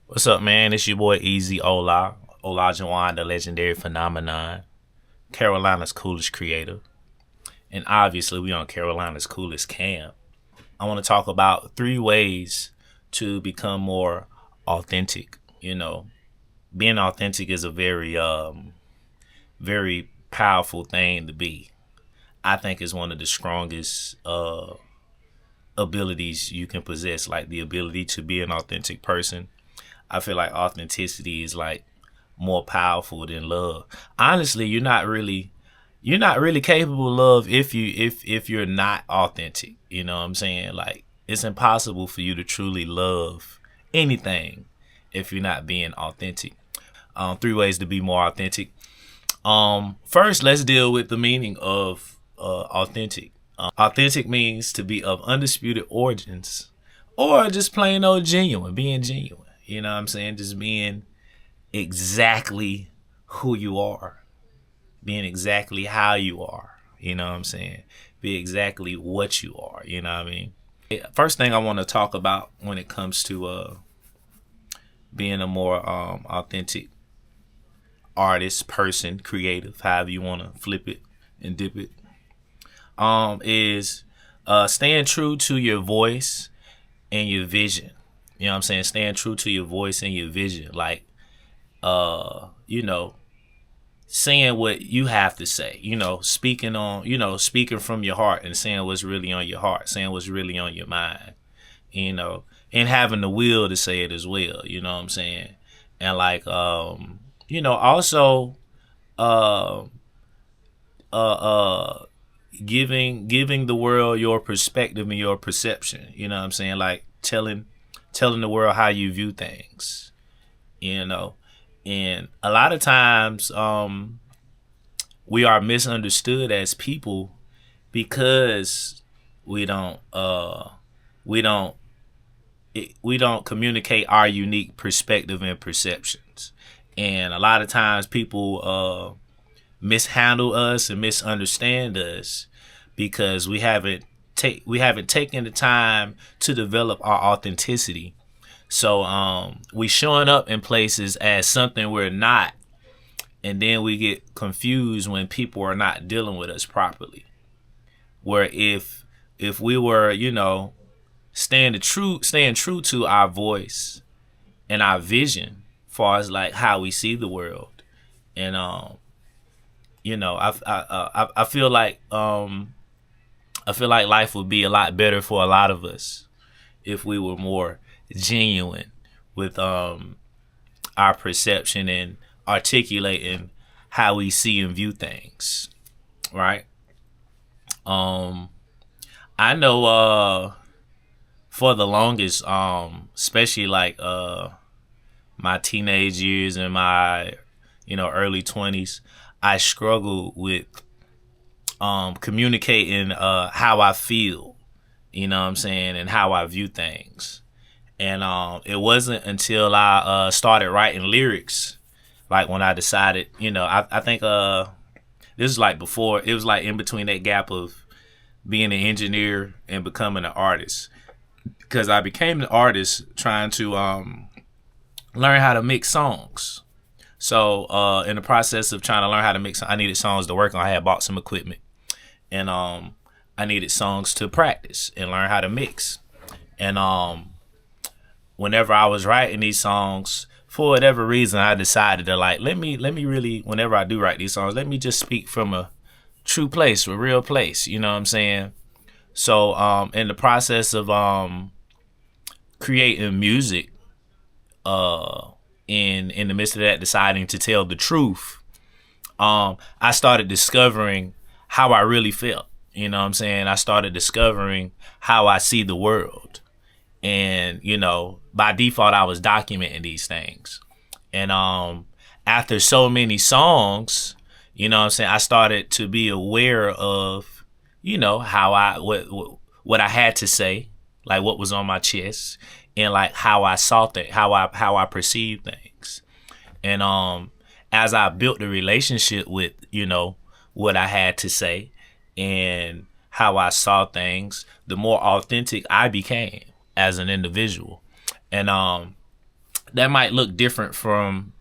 What's up, man? It's your boy Easy Olajuwon, the legendary phenomenon, Carolina's coolest creator, and obviously we on Carolina's coolest camp. I want to talk about three ways to become more authentic. Being authentic is a very powerful thing to be. I think it's one of the strongest abilities you can possess, like the ability to be an authentic person. I feel like authenticity is like more powerful than love. Honestly, you're not really capable of love if you're not authentic. You know what I'm saying? Like it's impossible for you to truly love anything if you're not being authentic. Three ways to be more authentic. First, let's deal with the meaning of authentic. Authentic means to be of undisputed origins, or just plain old genuine, being genuine. You know what I'm saying? Just being exactly who you are, being exactly how you are. You know what I'm saying? Be exactly what you are. You know what I mean? First thing I want to talk about when it comes to being a more authentic artist, person, creative, however you want to flip it and dip it, is staying true to your voice and your vision. You know what I'm saying? Staying true to your voice and your vision. Like, you know, saying what you have to say, speaking from your heart and saying what's really on your heart, saying what's really on your mind, and having the will to say it as well, you know what I'm saying? And like, also, uh, uh, giving the world your perspective and your perception, you know what I'm saying? Like telling the world how you view things, you know. And a lot of times, we are misunderstood as people because we don't we don't we don't communicate our unique perspective and perceptions. And a lot of times people mishandle us and misunderstand us because we haven't taken the time to develop our authenticity. So we showing up in places as something we're not, and then we get confused when people are not dealing with us properly. Where if we were, staying true to our voice and our vision, far as like how we see the world, and I feel like life would be a lot better for a lot of us if we were more genuine with our perception and articulating how we see and view things, right? Um, I know for the longest, especially like my teenage years and my early 20s, I struggled with communicating how I feel, you know what I'm saying, and how I view things. And it wasn't until I started writing lyrics, like when I decided, I think this is like before, it was like in between that gap of being an engineer and becoming an artist. Because I became an artist trying to learn how to mix songs. So in the process of trying to learn how to mix, I needed songs to work on. I had bought some equipment, and I needed songs to practice and learn how to mix. And whenever I was writing these songs, for whatever reason, I decided to like let me really, whenever I do write these songs, let me just speak from a true place, a real place. You know what I'm saying? So in the process of creating music, in the midst of that, deciding to tell the truth, I started discovering how I really felt. You know what I'm saying? I started discovering how I see the world. And, by default, I was documenting these things. And after so many songs, you know what I'm saying, I started to be aware of, how what I had to say, like what was on my chest, and like how I saw things, how I perceived things. And as I built the relationship with, what I had to say and how I saw things, the more authentic I became as an individual. And that might look different from,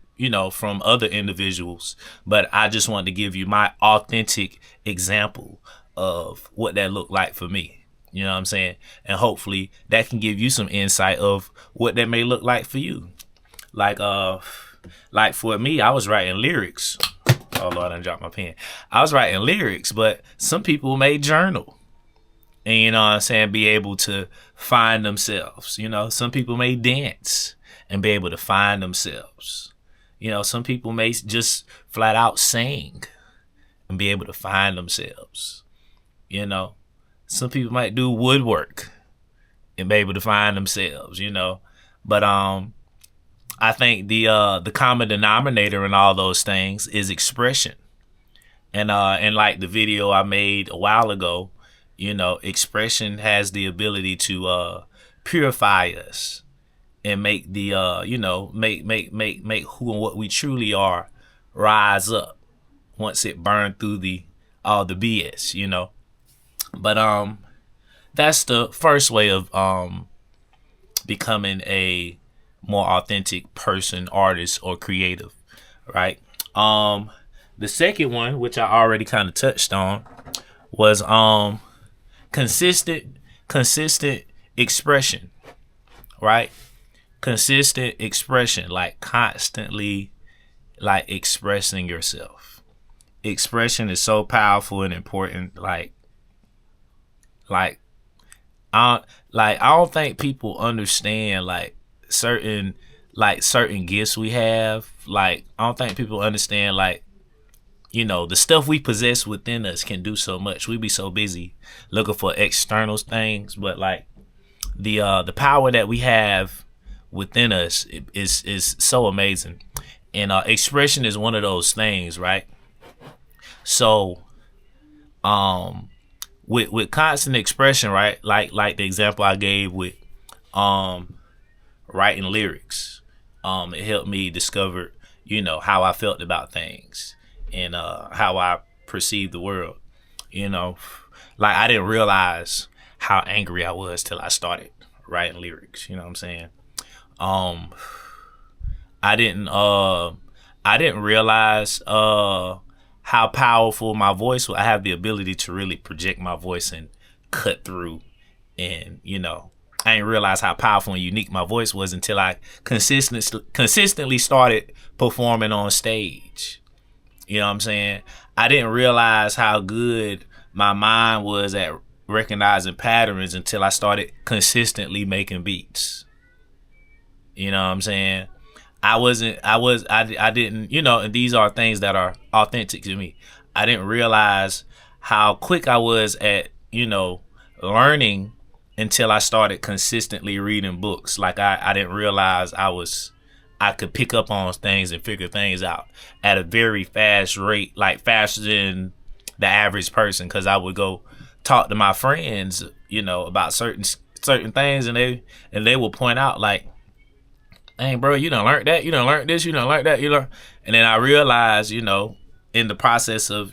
from other individuals, but I just wanted to give you my authentic example of what that looked like for me. You know what I'm saying? And hopefully that can give you some insight of what that may look like for you. Like for me, I was writing lyrics. Oh Lord, I dropped my pen. I was writing lyrics, but some people may journal. And you know what I'm saying, be able to find themselves. Some people may dance and be able to find themselves. Some people may just flat out sing and be able to find themselves. Some people might do woodwork and be able to find themselves, But I think the common denominator in all those things is expression. And like the video I made a while ago, expression has the ability to purify us and make the make who and what we truly are rise up once it burned through all the BS, But that's the first way of becoming a more authentic person, artist, or creative, right? The second one, which I already kind of touched on, was consistent expression, right? Consistent expression, like constantly, like expressing yourself. Expression is so powerful and important. Like I don't think people understand certain gifts we have. I don't think people understand the stuff we possess within us can do so much. We be so busy looking for external things, but the power that we have within us is so amazing. And expression is one of those things, right? So with constant expression, right? Like the example I gave with writing lyrics, it helped me discover, how I felt about things and how I perceived the world. I didn't realize how angry I was till I started writing lyrics. You know what I'm saying? I didn't realize how powerful my voice was. I have the ability to really project my voice and cut through, and I didn't realize how powerful and unique my voice was until I consistently started performing on stage. You know what I'm saying? I didn't realize how good my mind was at recognizing patterns until I started consistently making beats. You know what I'm saying? I didn't, and these are things that are authentic to me. I didn't realize how quick I was at, learning until I started consistently reading books. I didn't realize I could pick up on things and figure things out at a very fast rate, faster than the average person. Cause I would go talk to my friends, about certain things, and they will point out hey bro, you done learned that, you done learned this, you done learned that, and then I realized, in the process of,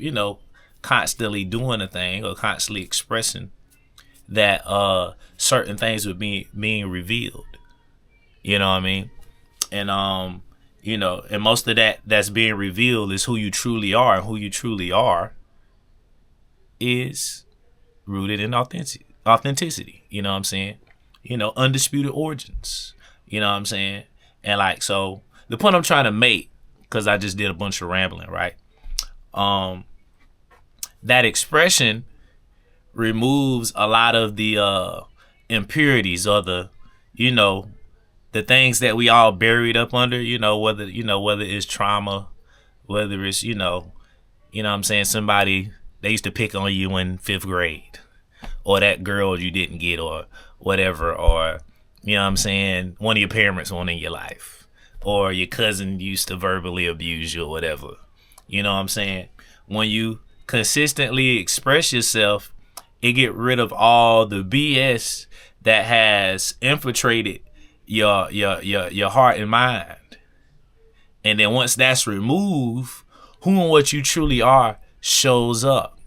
constantly doing a thing or constantly expressing that certain things were being revealed. You know what I mean? And and most of that's being revealed is who you truly are, and who you truly are is rooted in authenticity. You know what I'm saying? Undisputed origins. You know what I'm saying? And so the point I'm trying to make, because I just did a bunch of rambling, right? That expression removes a lot of the impurities or the things that we all buried up under, whether it's trauma, whether it's, what I'm saying, somebody, they used to pick on you in 5th grade, or that girl you didn't get, or whatever, or, you know what I'm saying, one of your parents weren't in your life, or your cousin used to verbally abuse you or whatever. You know what I'm saying? When you consistently express yourself, it get rid of all the BS that has infiltrated your heart and mind. And then once that's removed, who and what you truly are shows up.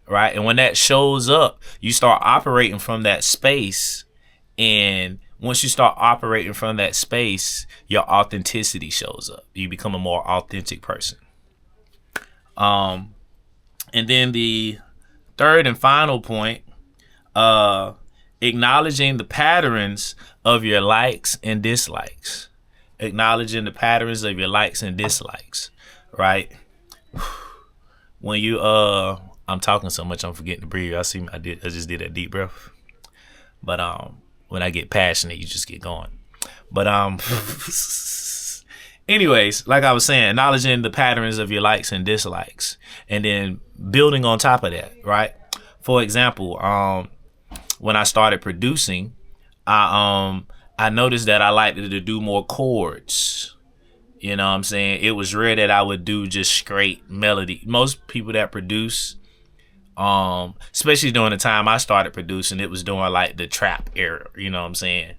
Right? And when that shows up, you start operating from that space. And once you start operating from that space, your authenticity shows up. You become a more authentic person. And then the third and final point, acknowledging the patterns of your likes and dislikes. Acknowledging the patterns of your likes and dislikes, right? When you I'm talking so much I'm forgetting to breathe. I just did that deep breath. But when I get passionate, you just get going. But anyways, like I was saying, acknowledging the patterns of your likes and dislikes, and then building on top of that, right? For example, when I started producing, I noticed that I liked to do more chords. You know what I'm saying? It was rare that I would do just straight melody. Most people that produce, especially during the time I started producing, it was during like the trap era, you know what I'm saying?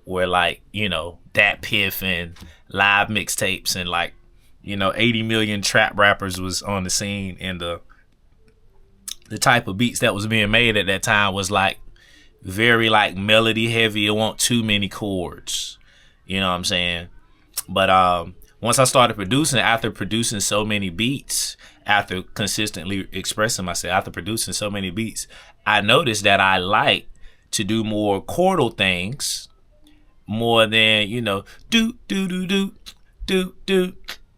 Where like, you know, Dat Piff and live mixtapes and like, you know, 80 million trap rappers was on the scene, and the type of beats that was being made at that time was like very like melody heavy. It wasn't too many chords, you know what I'm saying? But once I started producing, after producing so many beats, after consistently expressing myself, after producing so many beats, I noticed that I like to do more chordal things more than, you know, do do do do do do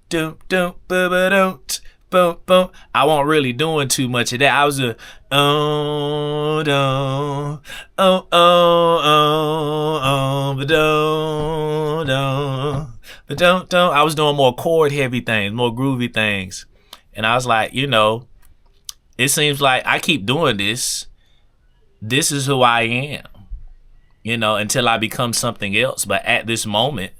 do do do boom boom. I wasn't really doing too much of that. I was a but don't. I was doing more chord heavy things, more groovy things. And I was like, you know, it seems like I keep doing this. This is who I am, you know, until I become something else. But at this moment,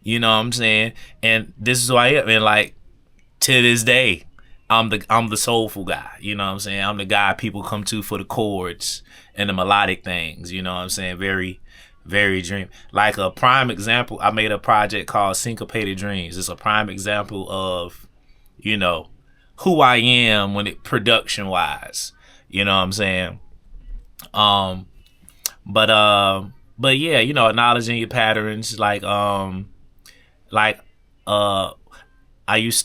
you know what I'm saying? And this is who I am. And like, to this day, I'm the soulful guy, you know what I'm saying? I'm the guy people come to for the chords and the melodic things, you know what I'm saying? Very, very dream. Like a prime example, I made a project called Syncopated Dreams. It's a prime example of, you know, who I am when it production wise, you know what I'm saying? But yeah, you know, acknowledging your patterns, I used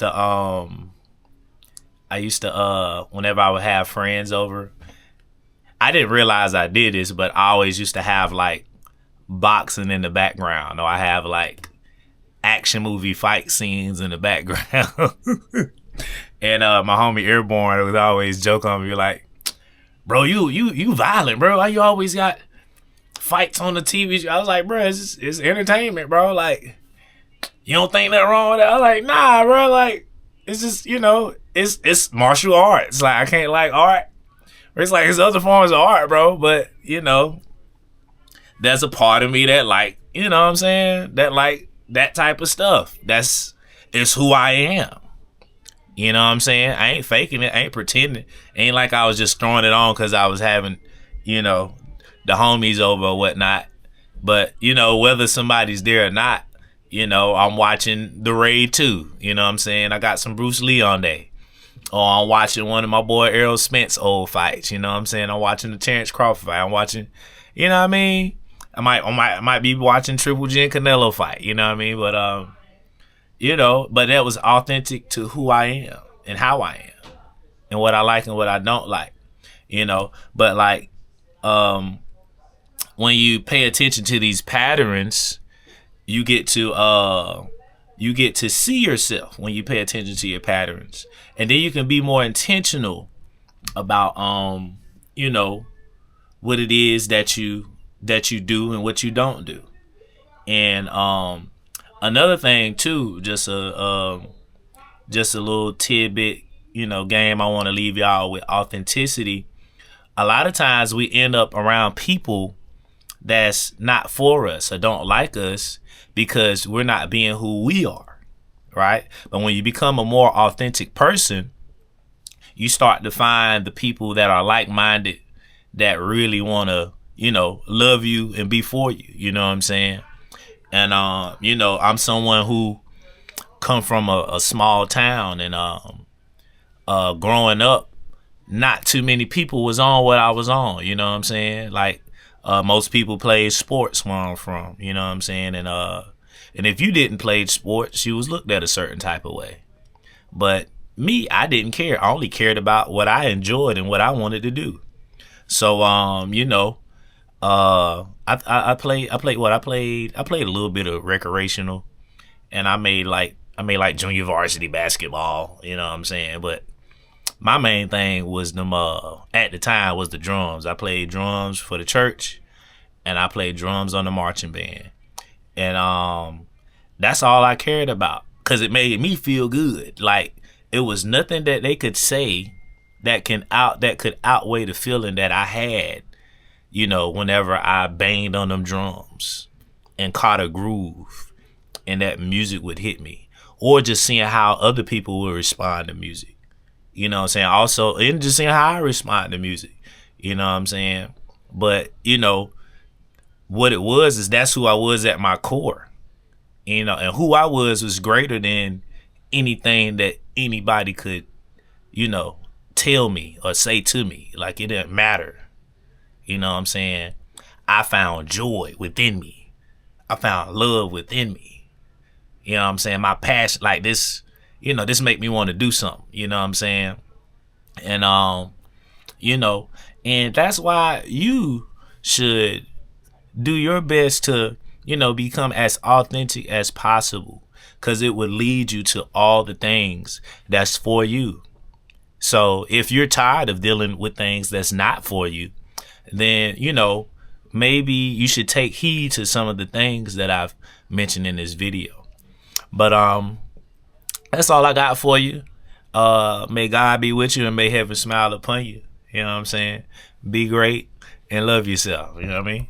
to whenever I would have friends over, I didn't realize I did this, but I always used to have like boxing in the background, or I have like action movie fight scenes in the background. And my homie Airborne would always joke on me like, bro, you violent, bro. Why you always got fights on the TV? I was like, bro, it's entertainment, bro. Like, you don't think that wrong with that? I was like, nah, bro. Like, it's just, you know, it's martial arts. Like, I can't like art. It's like it's other forms of art, bro. But, you know, there's a part of me that like, you know what I'm saying? That like that type of stuff. It's who I am. You know what I'm saying? I ain't faking it. I ain't pretending. Ain't like I was just throwing it on because I was having, you know, the homies over or whatnot. But, you know, whether somebody's there or not, you know, I'm watching The Raid 2. You know what I'm saying? I got some Bruce Lee on there. Or I'm watching one of my boy Errol Spence old fights. You know what I'm saying? I'm watching the Terrence Crawford fight. I'm watching, you know what I mean? I might be watching Triple G and Canelo fight. You know what I mean? But, you know, but that was authentic to who I am and how I am and what I like and what I don't like, you know. But like, when you pay attention to these patterns, you get to see yourself when you pay attention to your patterns, and then you can be more intentional about, you know, what it is that you do and what you don't do. And, another thing too, just a little tidbit, you know, game I want to leave y'all with authenticity. A lot of times we end up around people that's not for us or don't like us because we're not being who we are, right? But when you become a more authentic person, you start to find the people that are like-minded that really want to, you know, love you and be for you. You know what I'm saying? And, you know, I'm someone who come from a small town, and growing up, not too many people was on what I was on. You know what I'm saying? Like, Most people play sports where I'm from, you know what I'm saying? And if you didn't play sports, you was looked at a certain type of way. But me, I didn't care. I only cared about what I enjoyed and what I wanted to do. So I played I played a little bit of recreational, and I made like junior varsity basketball, you know what I'm saying? But my main thing was them at the time was the drums. I played drums for the church, and I played drums on the marching band. And that's all I cared about, cuz it made me feel good. Like, it was nothing that they could say that could outweigh the feeling that I had, whenever I banged on them drums and caught a groove and that music would hit me, or just seeing how other people would respond to music. You know what I'm saying? Also, and just seeing how I respond to music. You know what I'm saying? But, what it was is that's who I was at my core. And who I was greater than anything that anybody could, tell me or say to me. Like, it didn't matter. You know what I'm saying? I found joy within me. I found love within me. You know what I'm saying? My passion, like this, this make me want to do something. You know what I'm saying? And, and that's why you should do your best to, become as authentic as possible, because it would lead you to all the things that's for you. So if you're tired of dealing with things that's not for you, then, maybe you should take heed to some of the things that I've mentioned in this video. But that's all I got for you. May God be with you and may heaven smile upon you. You know what I'm saying? Be great and love yourself. You know what I mean?